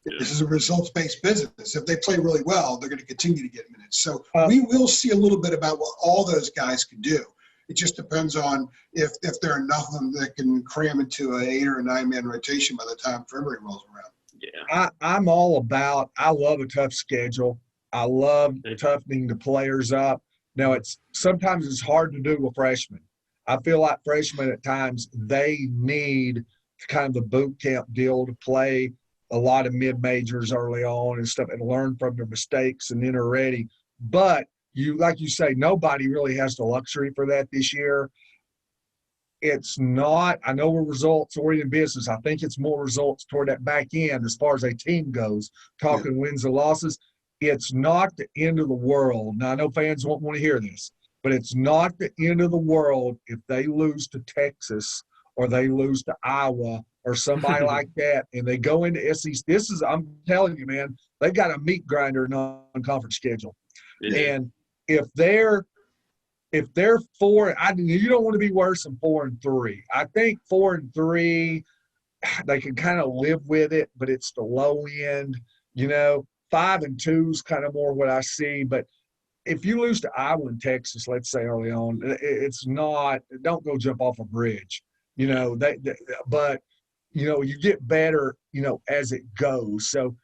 This is a results-based business. If they play really well, they're going to continue to get minutes. So we will see a little bit about what all those guys can do. It just depends on if there are enough of them that can cram into an 8 or a 9-man rotation by the time February rolls around. Yeah, I'm all about. I love a tough schedule. I love toughening the players up. Now, sometimes it's hard to do with freshmen. I feel like freshmen at times they need kind of the boot camp deal to play a lot of mid-majors early on and stuff and learn from their mistakes and then are ready. But like you say, nobody really has the luxury for that this year. It's not – I know we're results-oriented business. I think it's more results toward that back end as far as a team goes, talking wins and losses. It's not the end of the world. Now, I know fans won't want to hear this, but it's not the end of the world if they lose to Texas or they lose to Iowa or somebody like that and they go into SEC. I'm telling you, man, they've got a meat grinder non-conference schedule. Yeah. And if they're 4, you don't want to be worse than 4-3. I think 4-3, they can kind of live with it, but it's the low end. 5-2 is kind of more what I see. But if you lose to Iowa and Texas, let's say early on, it's not. Don't go jump off a bridge. But you get better. As it goes. So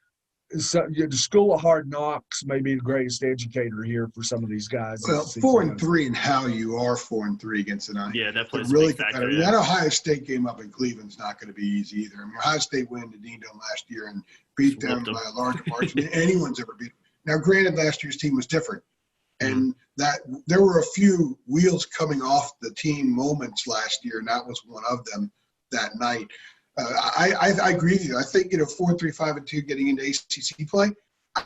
the School of Hard Knocks may be the greatest educator here for some of these guys. Well, 4-3 and how you are 4-3 against an Yeah, that plays really a big factor. That Ohio State game up in Cleveland's not going to be easy either. I mean, Ohio State went into Dean Dome last year and beat them by a larger margin than anyone's ever beat. Now, granted, last year's team was different, and that there were a few wheels coming off the team moments last year, and that was one of them that night. I agree with you. I think 4-3, 5-2 getting into ACC play.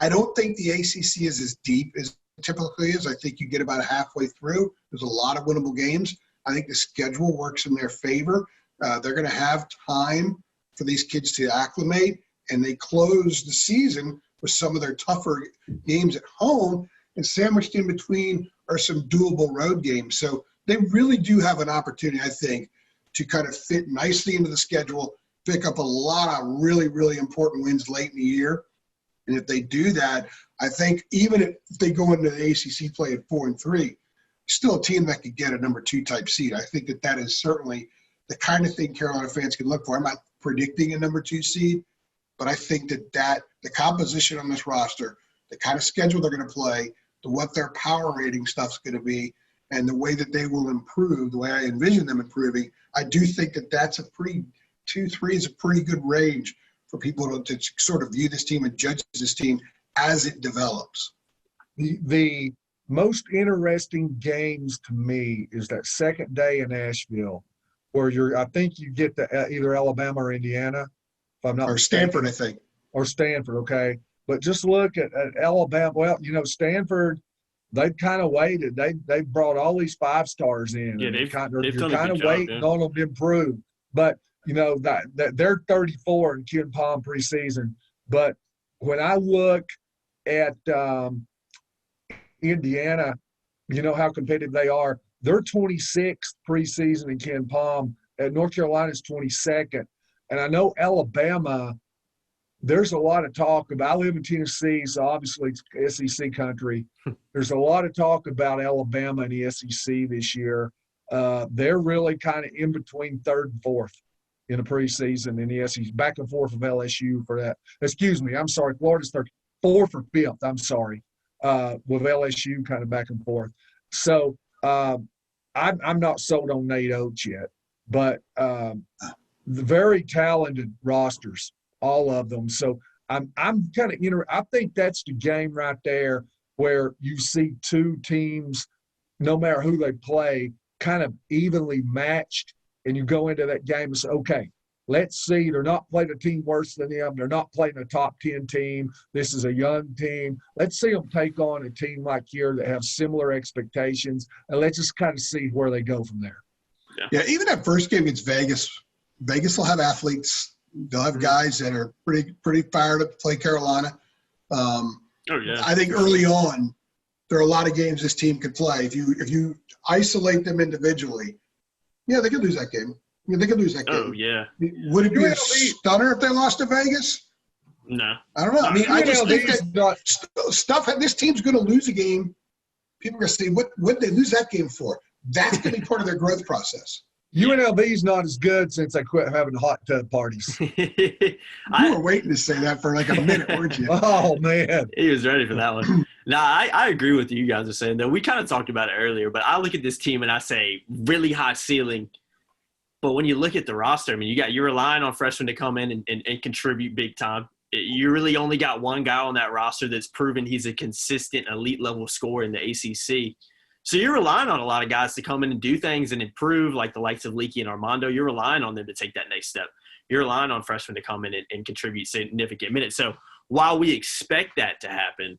I don't think the ACC is as deep as it typically is. I think you get about halfway through. There's a lot of winnable games. I think the schedule works in their favor. They're going to have time for these kids to acclimate, and they close the season with some of their tougher games at home, and sandwiched in between are some doable road games. So they really do have an opportunity, I think, to kind of fit nicely into the schedule, pick up a lot of really, really important wins late in the year. And if they do that, I think even if they go into the ACC play at 4-3, still a team that could get a number 2 type seed. I think that is certainly the kind of thing Carolina fans can look for. I'm not predicting a number 2 seed, but I think that the composition on this roster, the kind of schedule they're going to play, what their power rating stuff's going to be, and the way that they will improve, the way I envision them improving, I do think that's a pretty 2-3 is a pretty good range for people to sort of view this team and judge this team as it develops. The most interesting games to me is that second day in Asheville, where I think you get to either Alabama or Indiana, if I'm not or mistaken. Stanford, I think. Or Stanford, okay. But just look at Alabama. Well, Stanford, they've kind of waited. They brought all these 5-stars in. Yeah, you're they've kind done of waiting on them to improve. But that they're 34 in Ken Palm preseason. But when I look at Indiana, how competitive they are. They're 26th preseason in Ken Palm. And North Carolina's 22nd. And I know Alabama. There's a lot of talk about – I live in Tennessee, so obviously it's SEC country. There's a lot of talk about Alabama and the SEC this year. They're really kind of in between 3rd and 4th in the preseason in the SEC, back and forth of LSU for that. Excuse me, I'm sorry, Florida's 3rd, 4th or 5th, I'm sorry, with LSU kind of back and forth. So I'm not sold on Nate Oates yet, but the very talented rosters. All of them. So I'm kind of I think that's the game right there where you see 2 teams, no matter who they play, kind of evenly matched, and you go into that game and say, okay, let's see. They're not playing a team worse than them. They're not playing a top 10 team. This is a young team. Let's see them take on a team like here that have similar expectations, and let's just kind of see where they go from there. Yeah, even that first game against Vegas will have athletes. They'll have guys that are pretty fired up to play Carolina. I think early on, there are a lot of games this team could play. If you isolate them individually, they could lose that game. They could lose that game. Oh, yeah. Would it be a stunner if they lost to Vegas? No. I don't know. I mean, I just think not, stuff. This team's going to lose a game. People are going to say, "What did they lose that game for?" That's going to be part of their growth process. UNLV's not as good since I quit having hot tub parties. You were waiting to say that for like a minute, weren't you? Oh, man. He was ready for that one. I agree with you guys are saying, though. We kind of talked about it earlier, but I look at this team and I say really high ceiling. But when you look at the roster, I mean, you're relying on freshmen to come in and contribute big time. You really only got one guy on that roster that's proven he's a consistent elite level scorer in the ACC. So you're relying on a lot of guys to come in and do things and improve, like the likes of Leaky and Armando. You're relying on them to take that next step. You're relying on freshmen to come in and contribute significant minutes. So while we expect that to happen,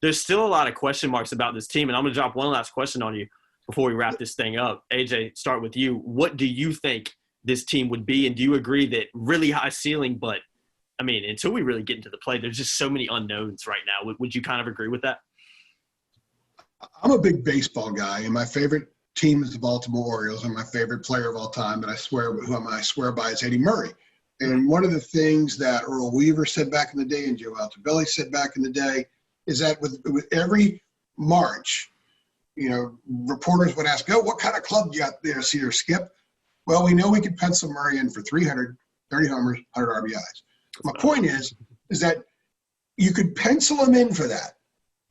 there's still a lot of question marks about this team. And I'm going to drop one last question on you before we wrap this thing up. AJ, start with you. What do you think this team would be? And do you agree that really high ceiling, but, I mean, until we really get into the play, there's just so many unknowns right now. Would you kind of agree with that? I'm a big baseball guy, and my favorite team is the Baltimore Orioles, and my favorite player of all time that I swear by is Eddie Murray. And one of the things that Earl Weaver said back in the day and Joe Altobelli said back in the day is that with every March, you know, reporters would ask, what kind of club you got there, Cedar Skip? Well, we know we could pencil Murray in for 300, 30 homers, 100 RBIs. My point is that you could pencil him in for that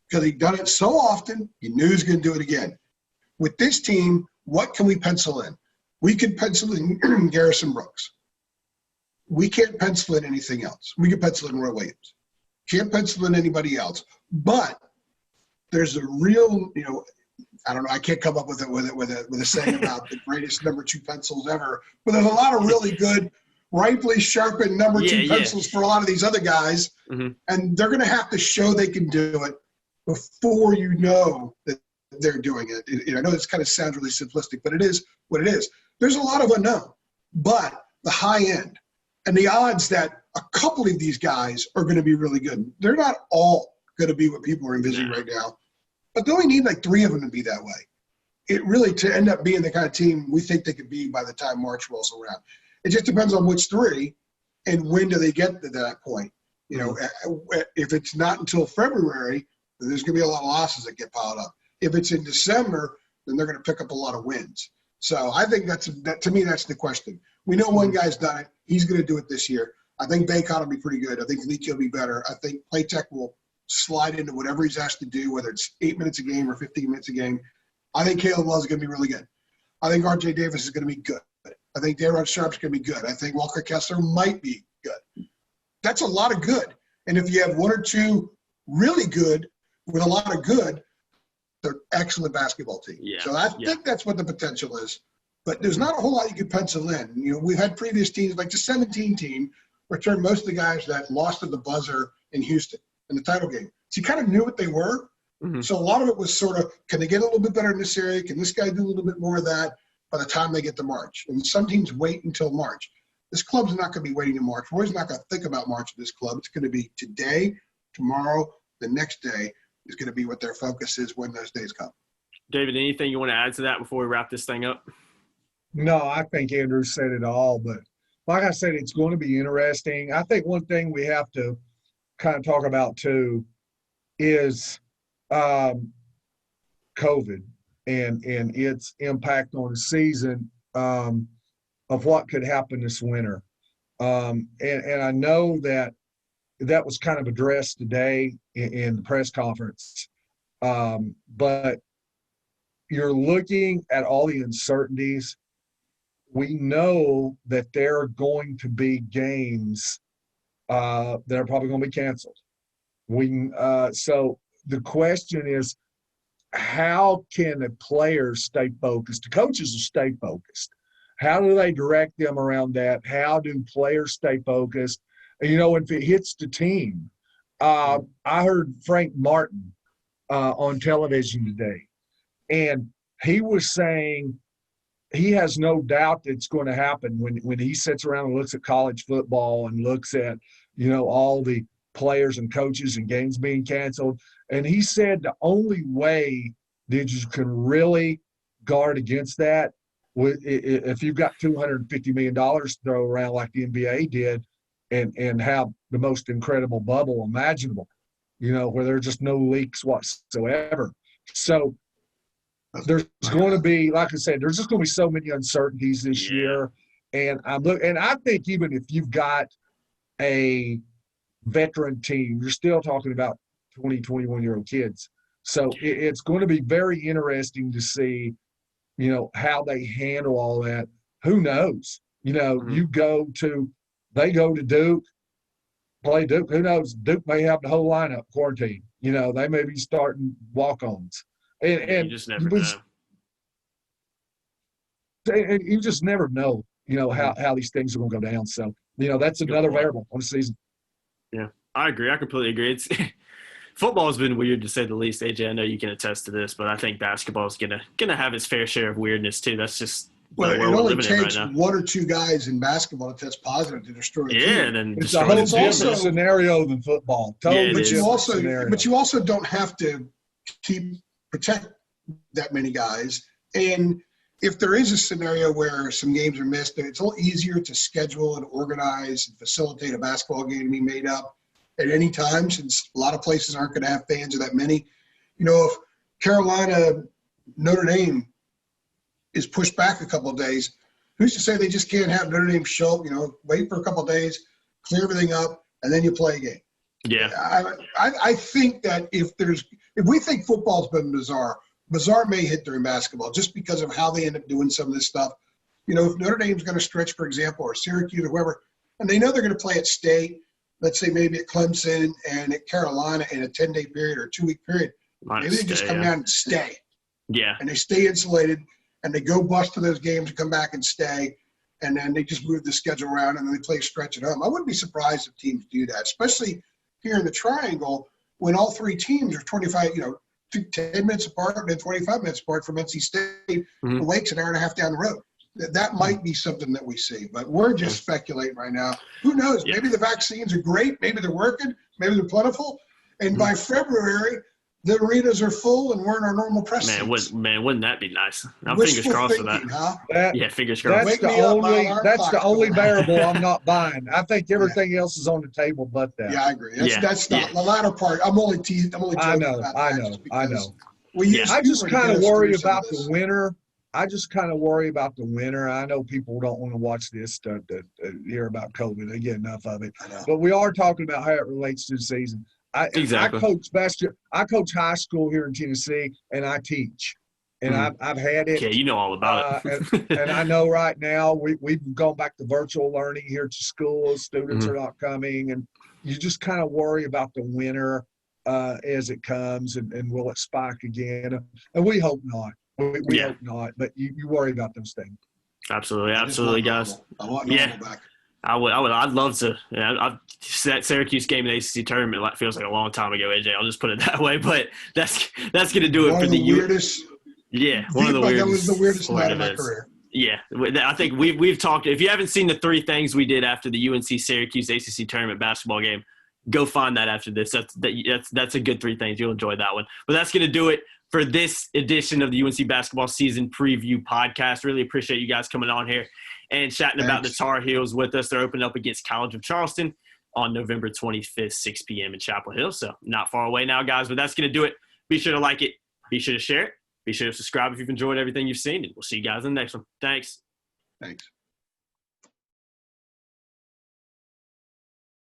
because he'd done it so often, you knew he was going to do it again. With this team, what can we pencil in? We could pencil in Garrison Brooks. We can't pencil in anything else. We can pencil in Roy Williams. Can't pencil in anybody else. But there's a real, you know, I don't know. I can't come up with a saying about the greatest number 2 pencils ever. But there's a lot of really good, rightly sharpened number 2 pencils for a lot of these other guys, and they're going to have to show they can do it before you know that they're doing it. I know this kind of sounds really simplistic, but it is what it is. There's a lot of unknown, but the high end and the odds that a couple of these guys are going to be really good. They're not all going to be what people are envisioning right now, but they only need like 3 of them to be that way. It really to end up being the kind of team we think they could be by the time March rolls around. It just depends on which 3 and when do they get to that point. You know, if it's not until February, then there's going to be a lot of losses that get piled up. If it's in December, then they're going to pick up a lot of wins. So I think to me, that's the question. We know one guy's done it. He's going to do it this year. I think Bacon will be pretty good. I think Leaky will be better. I think Playtech will slide into whatever he's asked to do, whether it's 8 minutes a game or 15 minutes a game. I think Caleb Love is going to be really good. I think R.J. Davis is going to be good. I think Daron Sharp's going to be good. I think Walker Kessler might be good. That's a lot of good. And if you have 1 or 2 really good with a lot of good, they're an excellent basketball team. Yeah. So I think that's what the potential is. But there's not a whole lot you could pencil in. You know, we've had previous teams, like the 17 team, return most of the guys that lost at the buzzer in Houston in the title game. So you kind of knew what they were. So a lot of it was sort of, can they get a little bit better in this area? Can this guy do a little bit more of that by the time they get to March? And some teams wait until March. This club's not going to be waiting in March. Roy's not going to think about March with this club. It's going to be today, tomorrow, the next day is going to be what their focus is when those days come. David, anything you want to add to that before we wrap this thing up? No, I think Andrew said it all. But like I said, it's going to be interesting. I think one thing we have to kind of talk about too is COVID and its impact on the season of what could happen this winter. And I know that was kind of addressed today in the press conference. But you're looking at all the uncertainties. We know that there are going to be games that are probably going to be canceled. So the question is, how can the players stay focused? The coaches will stay focused. How do they direct them around that? How do players stay focused? You know, if it hits the team, I heard Frank Martin on television today, and he was saying he has no doubt it's going to happen when he sits around and looks at college football and looks at, you know, all the players and coaches and games being canceled. And he said the only way that you can really guard against that, if you've got $250 million to throw around like the NBA did, and have the most incredible bubble imaginable, where there's just no leaks whatsoever. So there's going to be, like I said, there's just going to be so many uncertainties this year. And I think even if you've got a veteran team, you're still talking about 20, 21-year-old kids. So it's going to be very interesting to see, how they handle all that. Who knows? They go to Duke, play Duke. Who knows? Duke may have the whole lineup quarantined. They may be starting walk-ons. And you just never know. And you just never know, how these things are going to go down. So, that's another variable on the season. Yeah, I agree. I completely agree. Football has been weird to say the least. AJ, I know you can attest to this, but I think basketball is gonna have its fair share of weirdness too. That's just it only takes one or two guys in basketball to test positive to destroy a team. And then it's a whole different scenario than football. Totally but you also don't have to protect that many guys. And if there is a scenario where some games are missed, it's a little easier to schedule and organize and facilitate a basketball game to be made up at any time, since a lot of places aren't going to have fans of that many. If Carolina, Notre Dame is pushed back a couple of days, who's to say they just can't have Notre Dame show, wait for a couple of days, clear everything up, and then you play a game. Yeah. I think that if we think football's been bizarre may hit during basketball just because of how they end up doing some of this stuff. If Notre Dame's going to stretch, for example, or Syracuse or whoever, and they know they're going to play at State, let's say maybe at Clemson and at Carolina in a 10-day period or a 2-week period, maybe they just come down and stay. Yeah. And they stay insulated and they go bust to those games and come back and stay. And then they just move the schedule around and then they play a stretch at home. I wouldn't be surprised if teams do that, especially here in the Triangle when all three teams are 25, 10 minutes apart and then 25 minutes apart from NC State. The Lake's an hour and a half down the road. That might be something that we see, but we're just speculating right now. Who knows? Maybe the vaccines are great. Maybe they're working. Maybe they're plentiful. And by February, the arenas are full and we're in our normal press seats. Wouldn't that be nice? I'm fingers crossed for that. Huh? Fingers crossed. That's the only variable I'm not buying. I think everything else is on the table but that. Yeah, I agree. That's not the latter part. I'm only joking about that. I know. I just kind of worry about the winter. I know people don't want to watch this to hear about COVID. They get enough of it. But we are talking about how it relates to the season. Exactly. I coach high school here in Tennessee, and I teach. And I've had it. Yeah, you know all about it. and I know right now we've gone back to virtual learning here to school. Students are not coming. And you just kind of worry about the winter as it comes and will it spike again? And we hope not. We hope not, but you worry about those things. Absolutely, guys. I want normal back. I'd love to. That Syracuse game in the ACC tournament feels like a long time ago, AJ. I'll just put it that way. But that's going to do it for the weirdest. One of the weirdest. That was the weirdest night of my career. Yeah, I think we've talked. If you haven't seen the 3 things we did after the UNC Syracuse ACC tournament basketball game, go find that after this. That's a good 3 things. You'll enjoy that one. But that's going to do it for this edition of the UNC basketball season preview podcast. Really appreciate you guys coming on here and chatting about the Tar Heels with us. They're opening up against College of Charleston on November 25th, 6 p.m. in Chapel Hill. So not far away now, guys. But that's going to do it. Be sure to like it. Be sure to share it. Be sure to subscribe if you've enjoyed everything you've seen. And we'll see you guys in the next one. Thanks.